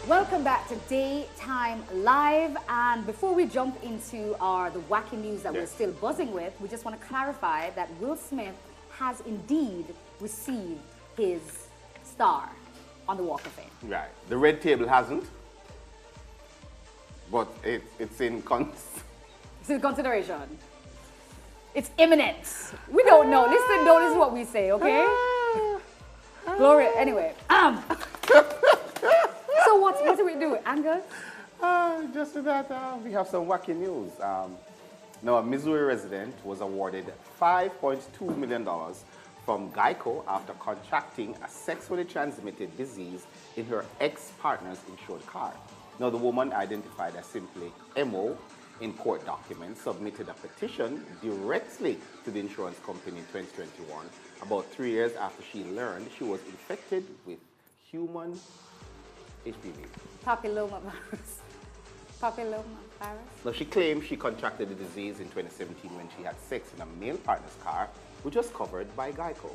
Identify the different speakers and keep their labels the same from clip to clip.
Speaker 1: Welcome back to Daytime Live, and before we jump into the wacky news that we're still buzzing with, we just want to clarify that Will Smith has indeed received his star on the Walk of Fame.
Speaker 2: Right. The red table hasn't, but it's in
Speaker 1: consideration. It's imminent. We don't know. Listen, don't listen to what we say, okay? Gloria. Anyway. So what do we do? Angus?
Speaker 2: Just so that we have some wacky news. Now, a Missouri resident was awarded $5.2 million from Geico after contracting a sexually transmitted disease in her ex-partner's insured car. Now, the woman, identified as simply Mo in court documents, submitted a petition directly to the insurance company in 2021, about 3 years after she learned she was infected with human HPV.
Speaker 1: Papillomavirus.
Speaker 2: Now, she claimed she contracted the disease in 2017 when she had sex in a male partner's car, which was covered by Geico.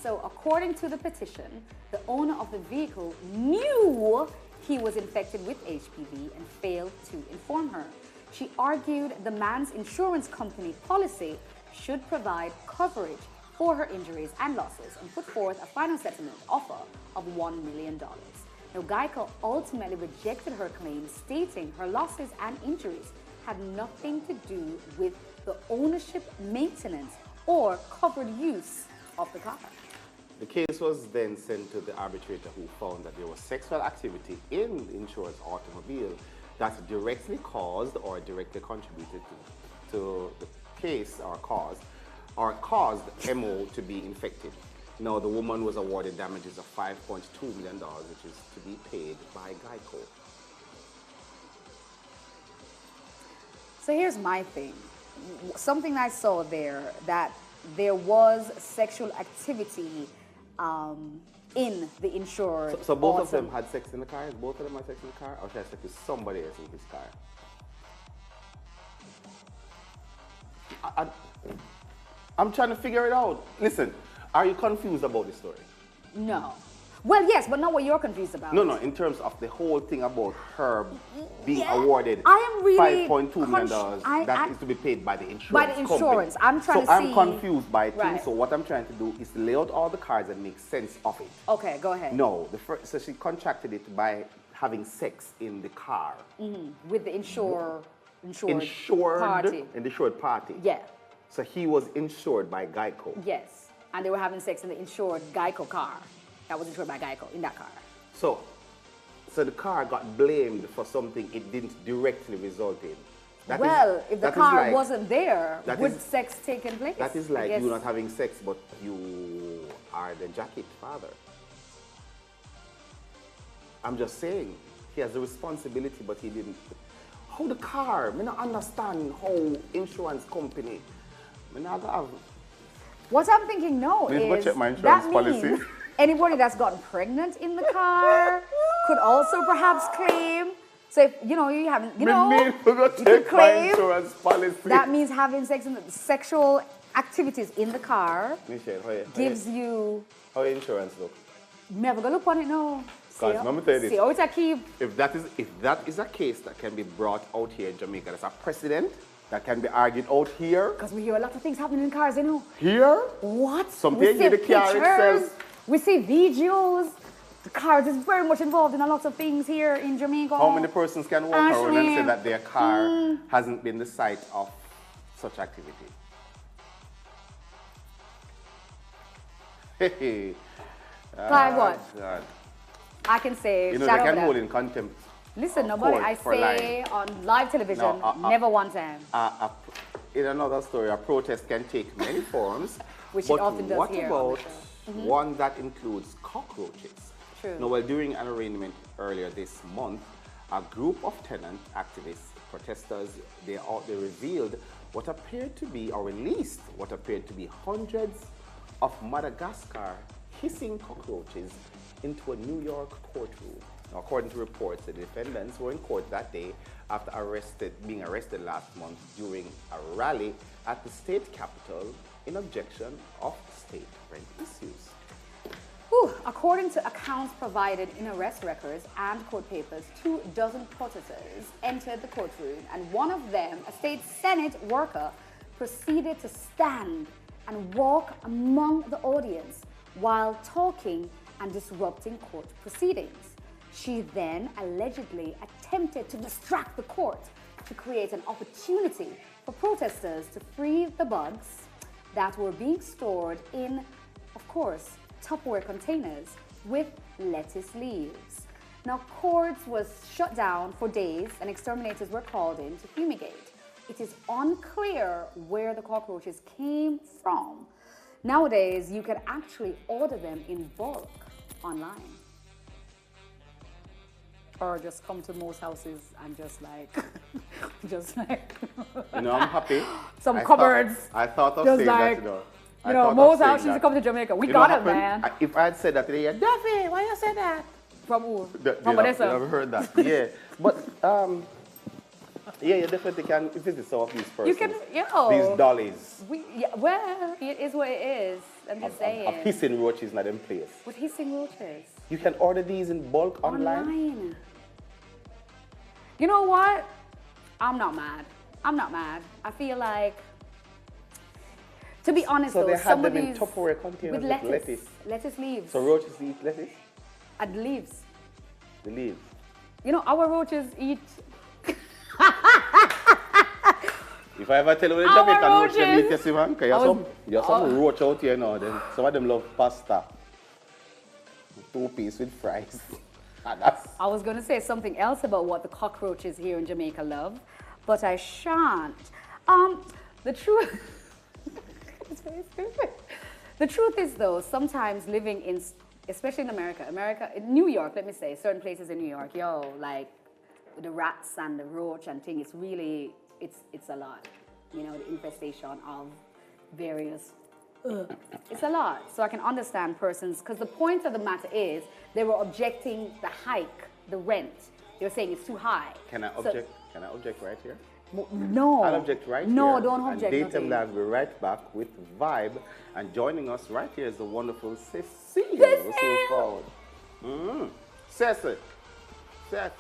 Speaker 1: So, according to the petition, the owner of the vehicle knew he was infected with HPV and failed to inform her. She argued the man's insurance company policy should provide coverage for her injuries and losses and put forth a final settlement offer of $1 million. Now, Geico ultimately rejected her claims, stating her losses and injuries had nothing to do with the ownership, maintenance, or covered use of the car.
Speaker 2: The case was then sent to the arbitrator, who found that there was sexual activity in the insurer's automobile that directly caused or directly contributed to the case or caused Mo to be infected. Now, the woman was awarded damages of $5.2 million, which is to be paid by Geico.
Speaker 1: So here's my thing. Something I saw there, that there was sexual activity in the insured.
Speaker 2: So both of them had sex in the car? Both of them had sex in the car? Or should I sex with somebody else in his car? I'm trying to figure it out. Listen, are you confused about this story?
Speaker 1: No. Well, yes, but not what you're confused about.
Speaker 2: No, in terms of the whole thing about her being awarded
Speaker 1: $5.2
Speaker 2: million that is to be paid by the insurance
Speaker 1: By the insurance.
Speaker 2: Company.
Speaker 1: I'm trying to
Speaker 2: see. So I'm confused by it too.
Speaker 1: Right.
Speaker 2: So what I'm trying to do is lay out all the cards and make sense of it.
Speaker 1: Okay, go ahead.
Speaker 2: No, so she contracted it by having sex in the car.
Speaker 1: With the insured
Speaker 2: party. In the insured party.
Speaker 1: Yeah.
Speaker 2: So he was insured by Geico.
Speaker 1: Yes. And they were having sex in the insured Geico car. That was insured by Geico in that car.
Speaker 2: So the car got blamed for something it didn't directly result in.
Speaker 1: If the car wasn't there, would sex taken place?
Speaker 2: That is like you not having sex, but you are the jacket father. I'm just saying, he has the responsibility, but he didn't. How the car? I don't understand how insurance company.
Speaker 1: What I'm thinking is
Speaker 2: check my insurance
Speaker 1: that
Speaker 2: policy.
Speaker 1: means anybody that's gotten pregnant in the car could also perhaps claim. So if you haven't, you could claim.
Speaker 2: Insurance policy.
Speaker 1: That means having sexual activities in the car gives you.
Speaker 2: How insurance look?
Speaker 1: Never go look on it now.
Speaker 2: Because let me tell you this.
Speaker 1: See how it keep.
Speaker 2: If that is a case that can be brought out here in Jamaica, that's a precedent that can be argued out here.
Speaker 1: Because we hear a lot of things happening in cars,
Speaker 2: Here?
Speaker 1: What?
Speaker 2: Something in the car itself.
Speaker 1: We see videos. The cars is very much involved in a lot of things here in Jamaica.
Speaker 2: How many persons can walk around and say that their car hasn't been the site of such activity? Hey.
Speaker 1: Like what?
Speaker 2: God.
Speaker 1: I can say,
Speaker 2: they can hold in contempt.
Speaker 1: Listen, nobody I say on live television, never one time.
Speaker 2: In another story, a protest can take many forms.
Speaker 1: Which it often does here.
Speaker 2: What about one that includes cockroaches?
Speaker 1: True.
Speaker 2: Now, well, during an arraignment earlier this month, a group of tenant activists, protesters, they revealed what appeared to be, or released what appeared to be hundreds of Madagascar hissing cockroaches into a New York courtroom. Now, according to reports, the defendants were in court that day after being arrested last month during a rally at the state capitol in objection of state rent issues.
Speaker 1: Whew. According to accounts provided in arrest records and court papers, 24 protesters entered the courtroom, and one of them, a state Senate worker, proceeded to stand and walk among the audience while talking and disrupting court proceedings. She then allegedly attempted to distract the court to create an opportunity for protesters to free the bugs that were being stored in, of course, Tupperware containers with lettuce leaves. Now, court was shut down for days and exterminators were called in to fumigate. It is unclear where the cockroaches came from. Nowadays, you can actually order them in bulk online. Or just come to most houses and just like,
Speaker 2: You know, I'm happy.
Speaker 1: Some cupboards.
Speaker 2: I thought of
Speaker 1: just
Speaker 2: saying
Speaker 1: like,
Speaker 2: that, you know.
Speaker 1: You know, most houses you come to Jamaica. We got it, man.
Speaker 2: If I had said that today, Duffy, why you say that?
Speaker 1: From who?
Speaker 2: From Vanessa. You have heard that. Yeah. But, yeah, you definitely can visit some of these persons.
Speaker 1: You can, you know.
Speaker 2: These dollies.
Speaker 1: Well, it is what it is. I'm just saying.
Speaker 2: Of hissing roaches not in place.
Speaker 1: What hissing roaches?
Speaker 2: You can order these in bulk online.
Speaker 1: You know what? I'm not mad. I'm not mad. I feel like, to be honest,
Speaker 2: so
Speaker 1: though,
Speaker 2: they had
Speaker 1: some
Speaker 2: them
Speaker 1: of
Speaker 2: in
Speaker 1: these
Speaker 2: Tupperware containers with lettuce.
Speaker 1: Lettuce leaves.
Speaker 2: So roaches eat lettuce?
Speaker 1: And leaves.
Speaker 2: The leaves.
Speaker 1: You know, our roaches eat.
Speaker 2: If I ever tell you the Jamaican roach, them eat, you see, man, because you have some roach out here now, then some of them love pasta. 2-piece with fries.
Speaker 1: I was going to say something else about what the cockroaches here in Jamaica love, but I shan't. The truth, it's very stupid. The truth is, though, sometimes living in, especially in America, in New York, let me say, certain places in New York, yo, like the rats and the roach and thing, it's really, it's a lot. You know, the infestation of various. It's a lot. So I can understand persons, because the point of the matter is they were objecting the hike, the rent. They were saying it's too high.
Speaker 2: Can I object? Can I object right here?
Speaker 1: No.
Speaker 2: I'll object right here.
Speaker 1: No, don't object.
Speaker 2: And Datum Live will be right back with Vibe. And joining us right here is the wonderful Cecile. Cecile! Cecile. Cecile.